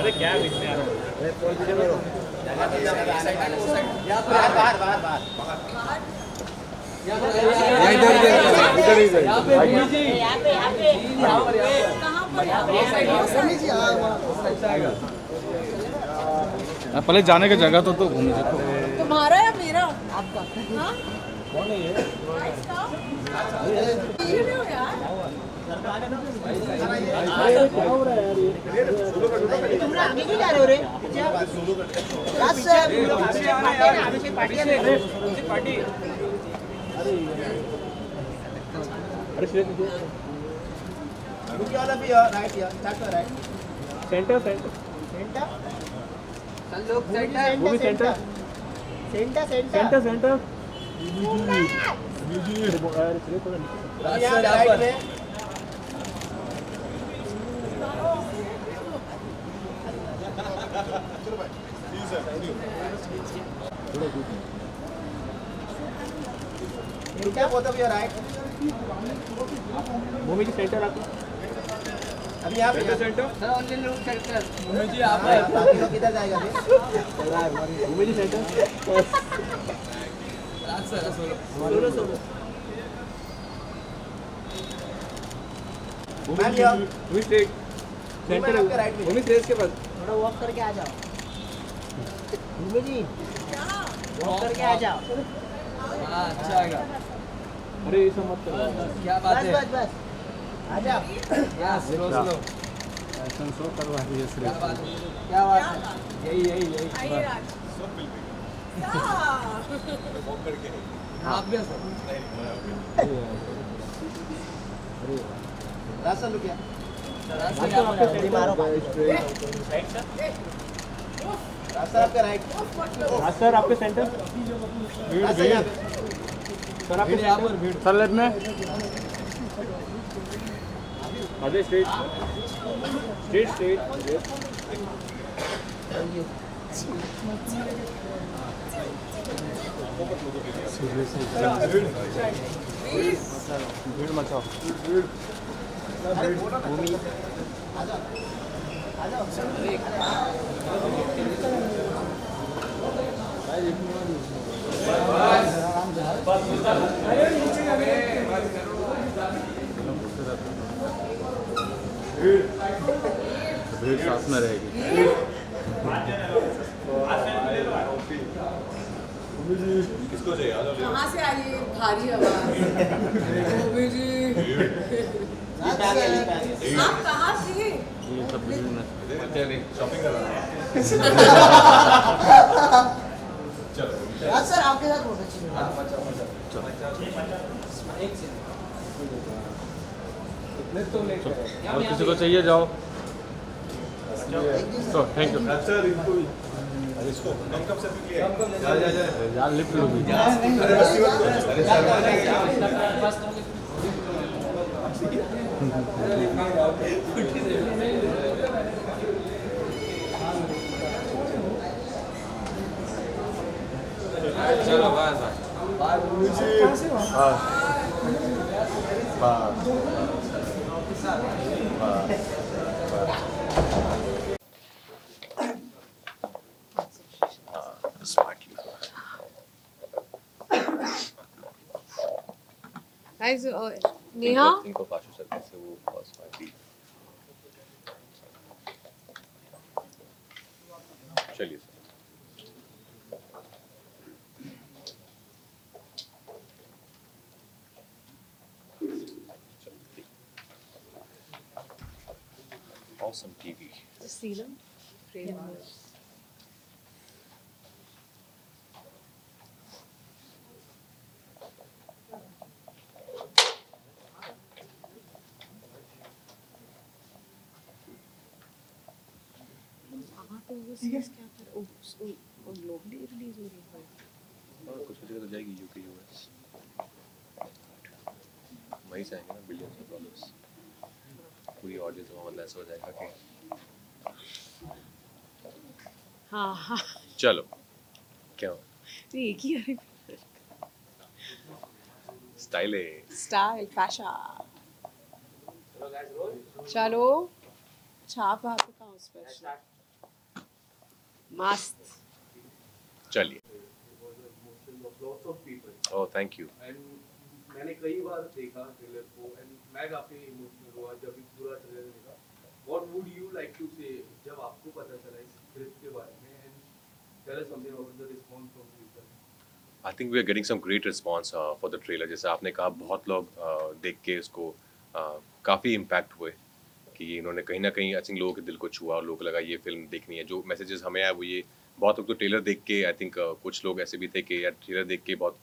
अरे क्या बीच में पहले जाने का जगह तो घूमी देखो। तुम्हारा या मेरा? आपका। हाँ? कौन है ये? तुम आगे क्यों जा रहे हो रे? Party. Centre Bhoomi ji centre आपको अभी यहाँ पे centre sir only look centre Bhoomi ji आप किधर जाएगा Bhoomi ji centre solo Bhoomi straight centre Bhoomi straight के पास थोड़ा वॉक करके आ जाओ भूमि जी वॉक करके आ जाओ हाँ अच्छा आएगा अरे ऐसा मत करो क्या बात है बस आ जाओ स्लो ऐसा शो करवा दिए क्या बात है यही आप भी रास्ता लुक क्या मारो रास्ता आपका राइट रास्ता आपके सेंटर सर आपके यहाँ पर भीड़ सर लेफ्ट में अजय स्ट्रेट भीड़ मचाओ भूमि भीड़ साथ में रहेगी। किसको चाहिए? कहाँ से आई ये भारी आवाज? भूमि जी आप कहाँ थे? ये सब भीड़ में शॉपिंग कर रहा राज सर आपके साथ फोटो चाहिए और किसी को चाहिए जाओ। तो थैंक यू सर इसको कम से पिक लिया यार लिफ्ट लो अरे बस चलो बाय बाय Guys, Neha? इनको पाशु सर से वो स्मार्टली चलिए sir Awesome TV. Just see them. Frame. Overseas क्या कर ओ ग्लोबली रिलीज हो रही है। और कुछ जगह तो जाएगी यूके यूएस वहीं से आएंगे ना बिलियंस ऑफ डॉलर्स पूरी ऑडियंस में मतलब ऐसा हो जाएगा कि हाँ हाँ चलो क्या हो एक ही अरे स्टाइल है स्टाइल फैशन चलो छाप आपका स्पेशल मस्त चलिए lots of people. Oh thank you And मैंने कई बार देखा ट्रेलर को and मैं काफी इमोशनल हुआ जब भी पूरा ट्रेलर देखा. What would you like to say जब आपको पता चला इस स्क्रिप्ट के बारे में and tell us something about the response from people. I think we are getting some great response for the trailer जैसे आपने कहा बहुत लोग देख के इसको काफ़ी इम्पैक्ट हुए कि इन्होंने कहीं ना कहीं आई थिंक लोगों के दिल को छुआ और लोगों को लगा ये फिल्म देखनी है जो मैसेजेस हमें आए वो ये बहुत लोग तो ट्रेलर देख के आई थिंक कुछ लोग ऐसे भी थे कि यार ट्रेलर देख के बहुत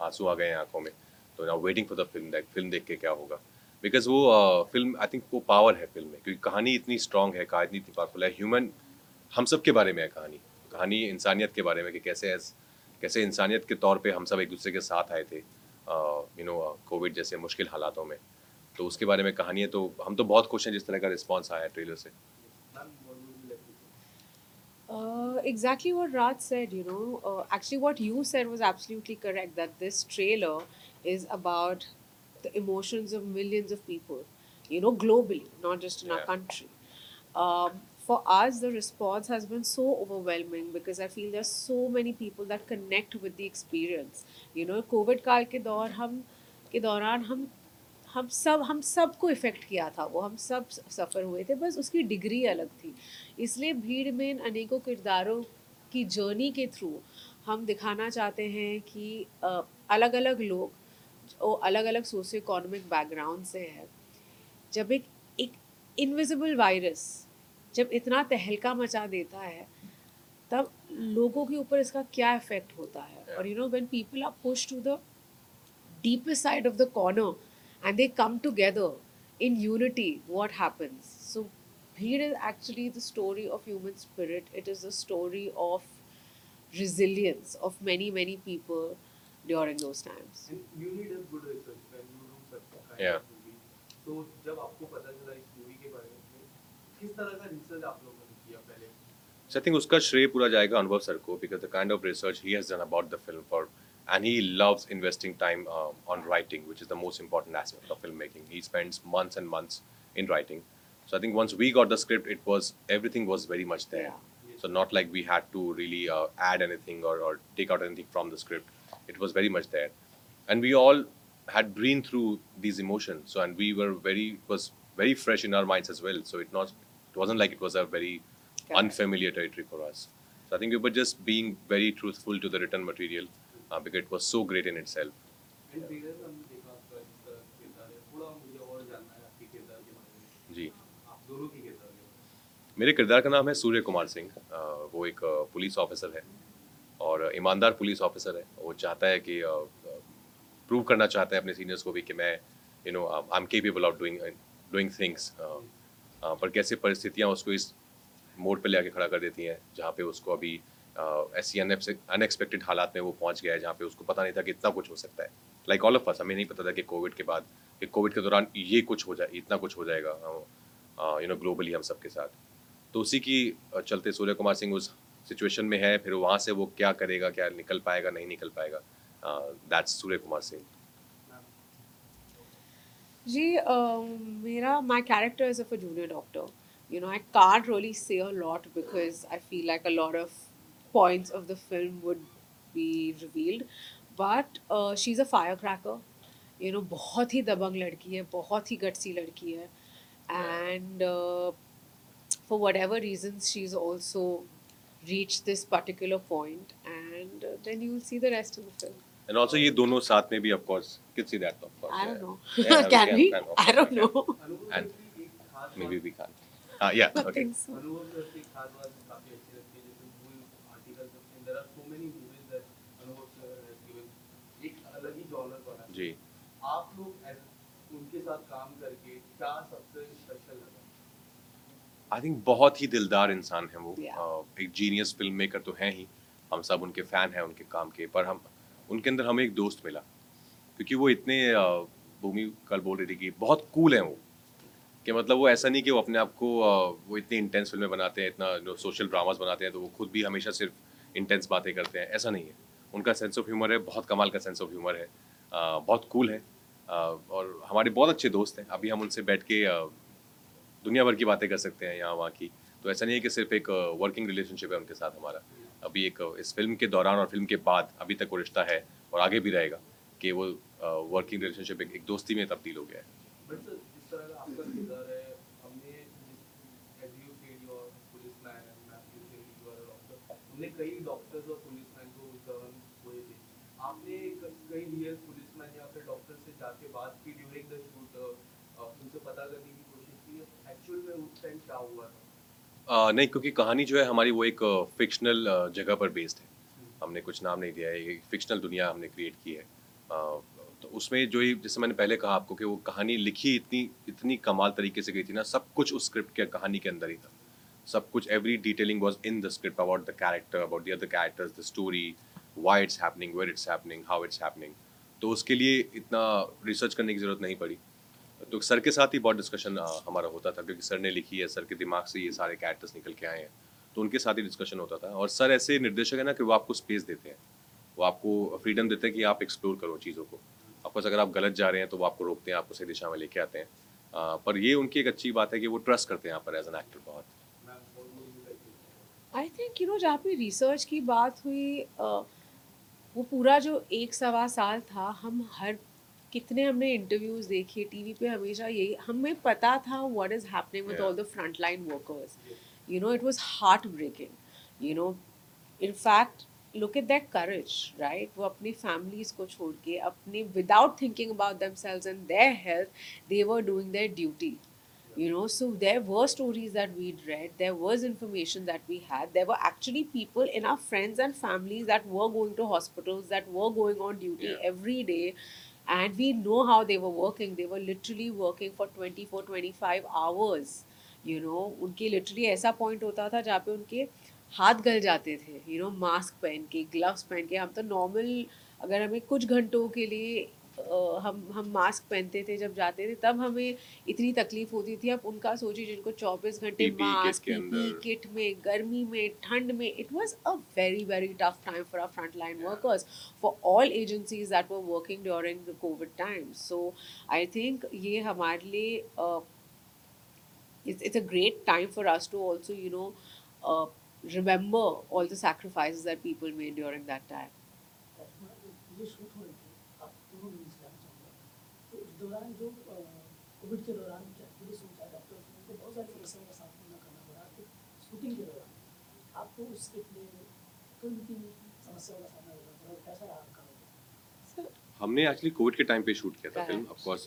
आंसू आ गए हैं आंखों में तो now waiting for the film देख के क्या होगा बिकॉज वो फिल्म आई थिंक वो पावर है फिल्म में क्योंकि कहानी इतनी स्ट्रांग है कहानी इतनी पावरफुल है ह्यूमन हम सब के बारे में है कहानी इंसानियत के बारे में कि कैसे इंसानियत के तौर पे हम सब एक दूसरे के साथ आए थे कोविड जैसे मुश्किल हालातों में तो उसके बारे में कहानी है तो हम तो बहुत खुश हैं जिस तरह का रिस्पांस आया ट्रेलर से Ma'am, what would you like to say? Exactly what Raj said, you know. Actually, what you said was absolutely correct that this trailer is about the emotions of millions of people, you know, globally, not just in our Yeah. country. For us, the response has been so overwhelming because I feel there's so many people that connect with the experience. You know, COVID काल के दौरान हम सबको effect किया था वो हम सब सफ़र हुए थे बस उसकी डिग्री अलग थी इसलिए भीड़ में इन अनेकों किरदारों की जर्नी के थ्रू हम दिखाना चाहते हैं कि अलग अलग लोग वो अलग अलग सोशियो इकोनॉमिक बैकग्राउंड से है जब एक इनविजिबल वायरस जब इतना तहलका मचा देता है तब लोगों के ऊपर इसका क्या इफ़ेक्ट होता है और you know when people are push to the deepest side of the corner and they come together in unity what happens so bheed is actually the story of human spirit it is the story of resilience of many people during those times And you need a good research when you do such kind Yeah. of movie. तो जब आपको पता चला इस movie के बारे में किस तरह का रिसर्च आप लोगों ने किया पहले So I think उसका श्रेय पूरा जाएगा अनुभव सर को because the kind of research he has done about the film for and he loves investing time on writing which is the most important aspect of filmmaking. He spends months and months in writing. So I think once we got the script everything was very much there. Yeah. So not like we had to really add anything or take out anything from the script. It was very much there. And we all had been through these emotions. So and we were was very fresh in our minds as well. So it wasn't like it was a very unfamiliar territory for us. So I think we were just being very truthful to the written material because it was so great in itself. And trailer में हमने देखा आपका जिस तरह का किरदार है थोड़ा मुझे और जानना है आपके किरदार के बारे में जी आप दोनों के किरदार के बारे में मेरे किरदार का नाम है सूर्य कुमार सिंह वो एक पुलिस ऑफिसर है और ईमानदार पुलिस ऑफिसर है वो चाहता है कि प्रूव करना चाहता है अपने सीनियर्स को भी कि मैं I am capable of doing things पर कैसे परिस्थितियाँ उसको इस मोड़ पे लेके खड़ा कर देती हैं जहाँ पे उसको अभी ऐसी अनएक्सपेक्टेड हालात में वो पहुँच गया है जहाँ पे उसको पता नहीं था कि इतना कुछ हो सकता है लाइक ऑल ऑफ अस हमें नहीं पता था कि कोविड के बाद कि कोविड के दौरान ये कुछ हो जाए इतना कुछ हो जाएगा ग्लोबली हम सबके साथ तो उसी की चलते सूर्य कुमार सिंह उस सिचुएशन में है फिर वहाँ से वो क्या करेगा क्या निकल पाएगा नहीं निकल पाएगा दैट्स सूर्य कुमार सिंह जी मेरा my character is of a junior doctor you know I can't really say a lot because I feel like a lot of points of the film would be revealed but she's a firecracker you know बहुत ही दबंग लड़की है बहुत ही gutsy लड़की है and for whatever reasons she's also reached this particular point and then you will see the rest of the film and also ये दोनों साथ में भी of course can see that of course I don't know can we I don't know अनुभव And- sir की एक खास may be बात वी कैन या I ओके think so अनुभव सर की खास बात काफी अच्छी लगती है जैसे कोई आर्टिकल सबके अंदर are so many movies that Anubhav sir has given एक अलग ही जॉनर बना जी आप लोग उनके साथ काम करके क्या सबसे स्पेशल लगा आई थिंक बहुत ही दिलदार इंसान है वो। Yeah. एक जीनियस फिल्म मेकर तो हैं ही, हम सब उनके फ़ैन हैं उनके काम के, पर हम उनके अंदर हमें एक दोस्त मिला, क्योंकि वो इतने भूमि कल बोल रही थी कि बहुत कूल हैं वो, कि मतलब वो ऐसा नहीं कि वो अपने आप को वो इतनी इंटेंस फिल्में बनाते हैं, इतना सोशल ड्रामास बनाते हैं, तो वो खुद भी हमेशा सिर्फ इंटेंस बातें करते हैं, ऐसा नहीं है। उनका सेंस ऑफ ह्यूमर है, बहुत कमाल का सेंस ऑफ ह्यूमर है, बहुत कूल है, और हमारे बहुत अच्छे दोस्त हैं। अभी हम उनसे बैठ के दुनिया भर की बातें कर सकते हैं यहाँ वहाँ की। तो ऐसा नहीं है कि सिर्फ एक वर्किंग रिलेशनशिप है उनके साथ हमारा। अभी एक इस फिल्म के दौरान और फिल्म के बाद अभी तक वो रिश्ता है और आगे भी रहेगा, कि वो वर्किंग रिलेशनशिप एक दोस्ती में तब्दील हो गया है। बट सर, जिस तरह का आपका किरदार है, हमने as you said your policeman and Matthew said you are a doctor, हमने कई डॉक्टर्स और पुलिसमैन को उस दौरान हुए थे। आपने कई रियल पुलिसमैन या फिर डॉक्टर से जाके बात की ड्यूरिंग द शूट, उनसे पता करने की कोशिश की एक्चुअल में उस टाइम क्या हुआ था? नहीं, क्योंकि कहानी जो है हमारी वो एक फिक्शनल जगह पर बेस्ड है। हमने कुछ नाम नहीं दिया है, एक फिक्शनल दुनिया हमने क्रिएट की है। तो उसमें जो ही, जैसे मैंने पहले कहा आपको, कि वो कहानी लिखी इतनी इतनी कमाल तरीके से गई थी ना, सब कुछ उस स्क्रिप्ट के कहानी के अंदर ही था। सब कुछ, every detailing was in the script, about the character, about the other characters, the story, why it's happening, where it's happening, how it's happening. तो उसके लिए इतना रिसर्च करने की ज़रूरत नहीं पड़ी। तो सर के साथ ही बहुत डिस्कशन हमारा होता था, क्योंकि सर ने लिखी है, सर के दिमाग से ये सारे कैरेक्टर्स निकल के आए हैं, तो उनके साथ ही डिस्कशन होता था। और सर ऐसे निर्देशक है ना कि वो आपको स्पेस देते हैं, वो आपको फ्रीडम देते हैं कि आप एक्सप्लोर करो चीज़ों को। ऑफकोर्स अगर आप गलत जा रहे हैं तो वो आपको रोकते हैं, आपको सही दिशा में लेके आते हैं। पर ये उनकी एक अच्छी बात है कि वो ट्रस्ट करते हैं यहाँ पर एज एन एक्टर बहुत। Ma'am, what would you like to say? I think जहाँ पे रिसर्च की बात हुई, वो पूरा जो 1 सवा साल था, हम हर कितने हमने इंटरव्यूज़ देखे टीवी पे, हमेशा यही हमें पता था what is happening with Yeah. All the front line workers. It was heart breaking. In fact, look at that courage, right? वो अपनी फैमिलीज को छोड़ के, अपने without thinking about themselves and their health, they were doing their duty. So there were stories that we'd read, there was information that we had, there were actually people in our friends and families that were going to hospitals, that were going on duty Yeah. every day, and we know how they were working. They were literally working for 24 25 hours. उनके literally ऐसा point होता था जहाँ पे उनके हाथ गल जाते थे, मास्क पहन के, ग्लव्स पहन के। हम तो नॉर्मल, अगर हमें कुछ घंटों के लिए हम मास्क पहनते थे जब जाते थे, तब हमें इतनी तकलीफ होती थी। अब उनका सोचिए, जिनको 24 घंटे PPE मास्क, किट के पीपी अंदर। किट में, गर्मी में, ठंड में, it was a very very tough time for our front line workers, for all agencies that were working during the covid time. So I think ये हमारे लिए it's a great time for us to also remember all the sacrifices that people made during that time. ये shoot हो रही थी, आप दोनों भी जाना चाहूँगा, तो उस दौरान जो कोविड के दौरान क्या पूरी सोचा डॉक्टर्स को बहुत सारी समस्याओं का सामना करना पड़ा, तो शूटिंग के दौरान आपको उसके लिए किन किन समस्याओं का सामना करना पड़ा और कैसा रहा आपका? हमने एक्चुअली कोविड के टाइम पे शूट किया था Correct. फिल्म। ऑफ कोर्स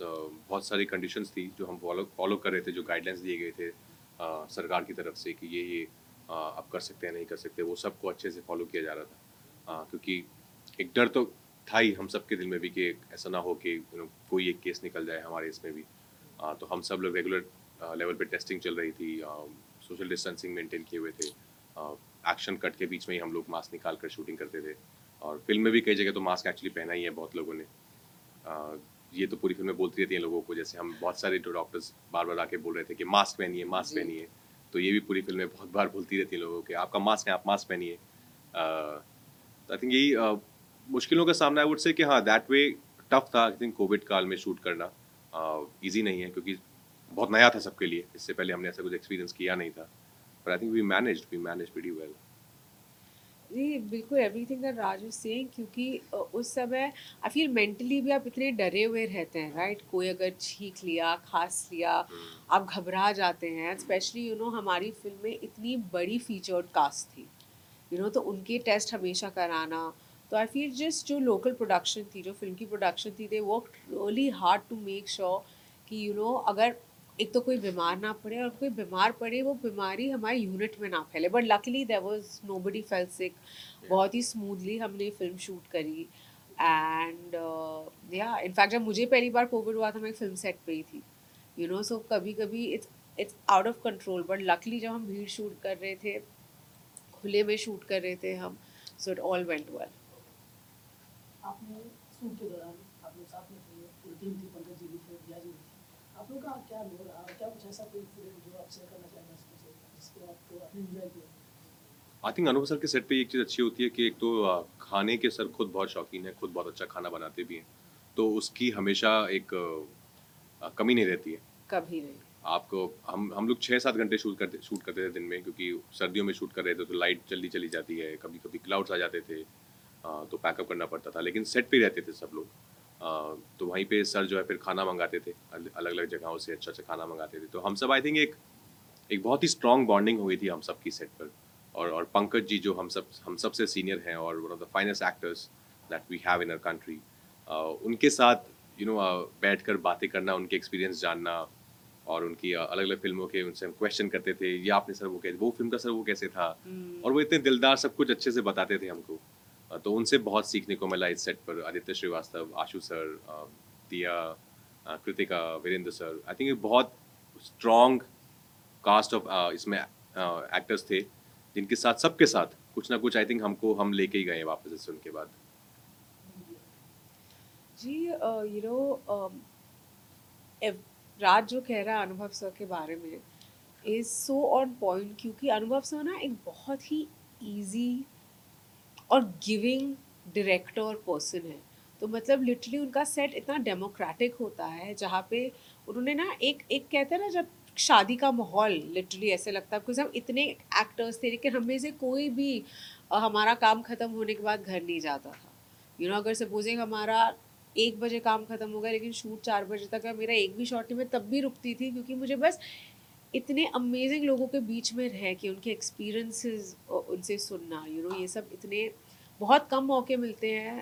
बहुत सारी कंडीशंस थी जो हम फॉलो कर रहे थे, जो गाइडलाइंस दिए गए थे सरकार की तरफ से, कि ये आप कर सकते हैं, नहीं कर सकते, वो सबको अच्छे से फॉलो किया जा रहा था। क्योंकि एक डर तो था ही हम सबके दिल में भी कि ऐसा ना हो कि कोई एक केस निकल जाए हमारे इसमें भी। तो हम सब लोग रेगुलर लेवल पे टेस्टिंग चल रही थी, सोशल डिस्टेंसिंग मेंटेन किए हुए थे, एक्शन कट के बीच में ही हम लोग मास्क निकाल कर शूटिंग करते थे। और फिल्म में भी कई जगह तो मास्क एक्चुअली पहना ही है बहुत लोगों ने। ये तो पूरी फिल्म में बोलती रहती हैं लोगों को, जैसे हम बहुत सारे जो डॉक्टर्स बार बार आके बोल रहे थे कि मास्क पहनिए, मास्क जी. पहनिए, तो ये भी पूरी फिल्म में बहुत बार बोलती रहती है लोगों को कि आपका मास्क है, आप मास्क पहनिए। तो आई थिंक यही मुश्किलों का सामना, आई वुड से कि हाँ, दैट वे टफ था। आई थिंक कोविड काल में शूट करना ईजी नहीं है, क्योंकि बहुत नया था सबके लिए, इससे पहले हमने ऐसा कुछ एक्सपीरियंस किया नहीं था। But I think we managed pretty well. जी बिल्कुल, everything that Raj is saying, क्योंकि उस समय आई फील मेंटली भी आप इतने डरे हुए रहते हैं, राइट? कोई अगर छींक लिया, खांस लिया, आप घबरा जाते हैं। स्पेशली हमारी फिल्म में इतनी बड़ी फीचर्ड कास्ट थी, तो उनके टेस्ट हमेशा कराना। तो आई फील जस्ट जो लोकल प्रोडक्शन थी, जो फिल्म की प्रोडक्शन थी, they work really hard to make sure कि अगर एक तो कोई बीमार ना पड़े, और कोई बीमार पड़े वो बीमारी हमारे यूनिट में ना फैले। But luckily there was nobody fell sick. बहुत ही स्मूथली हमने फिल्म शूट करी। एंड इनफैक्ट जब मुझे पहली बार कोविड हुआ था, मैं फिल्म सेट पे ही थी। सो कभी कभी it's out of control, but luckily जब हम भीड़ शूट कर रहे थे, खुले में शूट कर रहे थे हम, so it all went well. आपने शूट के दौरान आप लोग साथ में थे, पूरी टीम थी, पंकज जी भी थे, दिया जी भी थी, आप लोग का क्या रोल रहा, क्या कुछ ऐसा कोई इंसिडेंट जो आप शेयर करना चाहेंगे इसमें से, जिसको आपको आपने एंजॉय किया? आई थिंक अनुभव सर के सेट पे एक चीज़ अच्छी होती है कि एक तो खाने के सर खुद बहुत शौकीन है, खुद बहुत अच्छा खाना बनाते भी हैं, तो उसकी हमेशा एक कमी नहीं रहती है। कभी नहीं। आपको हम लोग 6-7 घंटे शूट करते थे दिन में, क्योंकि सर्दियों में शूट कर रहे थे तो लाइट जल्दी चली जाती है, कभी कभी क्लाउड्स आ जाते थे, तो पैकअप करना पड़ता था, लेकिन सेट पे रहते थे सब लोग। तो वहीं पे सर जो है फिर खाना मंगाते थे, अलग अलग जगहों से अच्छा अच्छा खाना मंगाते थे, तो हम सब आई थिंक एक बहुत ही स्ट्रॉन्ग बॉन्डिंग हो गई थी हम सब की सेट पर। और पंकज जी जो हम सब से सीनियर हैं और one of the finest actors that we have in our country, उनके साथ बैठकर बातें करना, उनके एक्सपीरियंस जानना, और उनकी अलग अलग फिल्मों के उनसे हम क्वेश्चन करते थे, ये आपने सर वो फिल्म का सर वो कैसे था, और वो इतने दिलदार सब कुछ अच्छे से बताते थे हमको। तो उनसे बहुत सीखने को मिला इस सेट पर। Aditya Srivastava, Ashu sir, Diya, Kritika, Virendra sir, I think बहुत स्ट्रॉन्ग कास्ट ऑफ इसमें एक्टर्स थे, जिनके साथ सबके साथ कुछ ना कुछ आई थिंक हम लेके ही गए वापस इससे उनके बाद। जी यू नो राज जो कह रहा है अनुभव सर के बारे में इज सो ऑन पॉइंट, क्योंकि अनुभव सर ना एक बहुत ही इजी और गिविंग डायरेक्टर और पर्सन है। तो मतलब लिटरली उनका सेट इतना डेमोक्रेटिक होता है, जहाँ पे उन्होंने ना एक एक कहते हैं ना, जब शादी का माहौल लिटरली ऐसे लगता है, बिकॉज हम इतने एक्टर्स थे लेकिन हमें से कोई भी हमारा काम ख़त्म होने के बाद घर नहीं जाता था। अगर सपोजिंग हमारा 1 बजे काम ख़त्म हो गया लेकिन शूट 4 बजे तक है, मेरा एक भी शॉट नहीं, मैं तब भी रुकती थी, क्योंकि मुझे बस इतने अमेजिंग लोगों के बीच में रह के उनके एक्सपीरियंसेस उनसे सुनना, ये सब इतने बहुत कम मौके मिलते हैं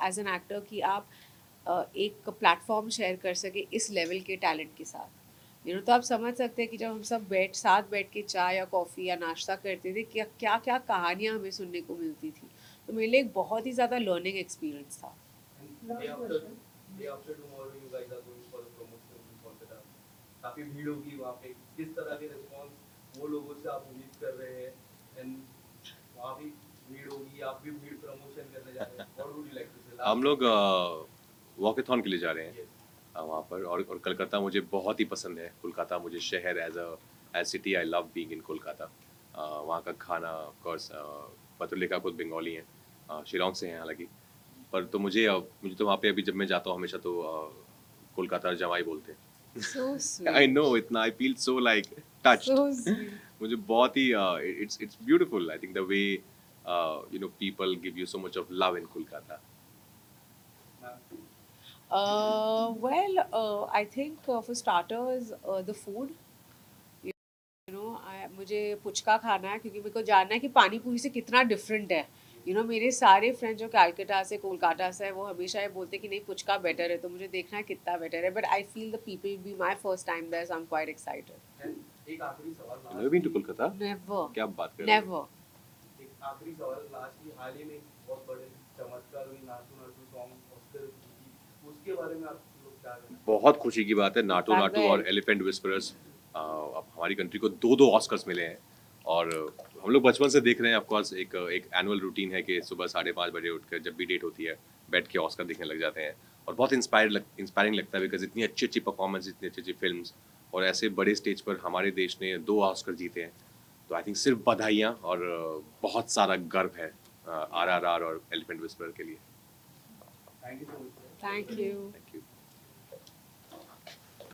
एज एन एक्टर कि आप एक प्लेटफॉर्म शेयर कर सके इस लेवल के टैलेंट के साथ। तो आप समझ सकते हैं कि जब हम सब साथ बैठ के चाय या कॉफ़ी या नाश्ता करते थे, क्या क्या कहानियाँ हमें सुनने को मिलती थी। तो मेरे लिए एक बहुत ही ज़्यादा लर्निंग एक्सपीरियंस था। Day after tomorrow you guys are going for the promotion in Kolkata. काफी भीड़ होगी वहाँ पे, किस तरह के रिस्पॉन्स वो लोगों से आप उम्मीद कर रहे हैं, एंड वहाँ भी भीड़ होगी, आप भी भीड़ प्रमोशन करने जा रहे हैं, what would you like to say? हम लोग वॉकेथॉन के लिए जा रहे हैं वहाँ पर, और कोलकाता मुझे बहुत ही पसंद है। कोलकाता मुझे शहर as city, I love being in Kolkata. वहाँ का खाना, ऑफ कोर्स पत्रलेखा खुद बंगाली हैं, शिलोंग से हैं हालांकि, पर तो मुझे तो वहाँ पे अभी जब मैं जाता हूँ हमेशा तो कोलकाता जवाई बोलते हैं। So sweet. आई नो, इतना I feel so like touched. So sweet. मुझे बहुत ही it's beautiful, I think the way people give you so much of love in Kolkata. I think for starters, the food. मुझे पुचका खाना है, क्योंकि मेरे को जानना है कि पानी पूरी से कितना डिफरेंट है। मेरे सारे फ्रेंड जो कलकत्ता से, कोलकाता से है, वो हमेशा ये बोलते हैं कि नहीं पुचका बेटर है, तो मुझे देखना है कितना बेटर है। But I feel the people be my first time there, so I am quite excited. एक आखिरी सवाल Have you been to Kolkata? Never क्या बात कर रहे हैं? नेवर। एक आखिरी सवाल, लास्टली हाल ही में बहुत बड़े चमत्कार हुई, नाटू नाटू सॉन्ग ऑस्कर जीती, उसके बारे में आप लोग क्या कहना? बहुत खुशी की बात है, नाटू नाटू पागल। और एलिफेंट विस्परर्स, अब हमारी कंट्री को दो ऑस्कर्स मिले हैं, और हम लोग बचपन से देख रहे हैं। ऑफ कोर्स एक एनुअल रूटीन है कि सुबह 5:30 बजे उठकर जब भी डेट होती है बैठ के ऑस्कर देखने लग जाते हैं, और बहुत इंस्पायरिंग लगता है, बिकॉज इतनी अच्छी अच्छी परफॉर्मेंस, इतनी अच्छी अच्छी फिल्म्स, और ऐसे बड़े स्टेज पर हमारे देश ने 2 ऑस्कर जीते हैं। तो आई थिंक सिर्फ बधाइयाँ और बहुत सारा गर्व है RRR और एलिफेंट विस्परर के लिए। Thank you so much. Thank you. Thank you.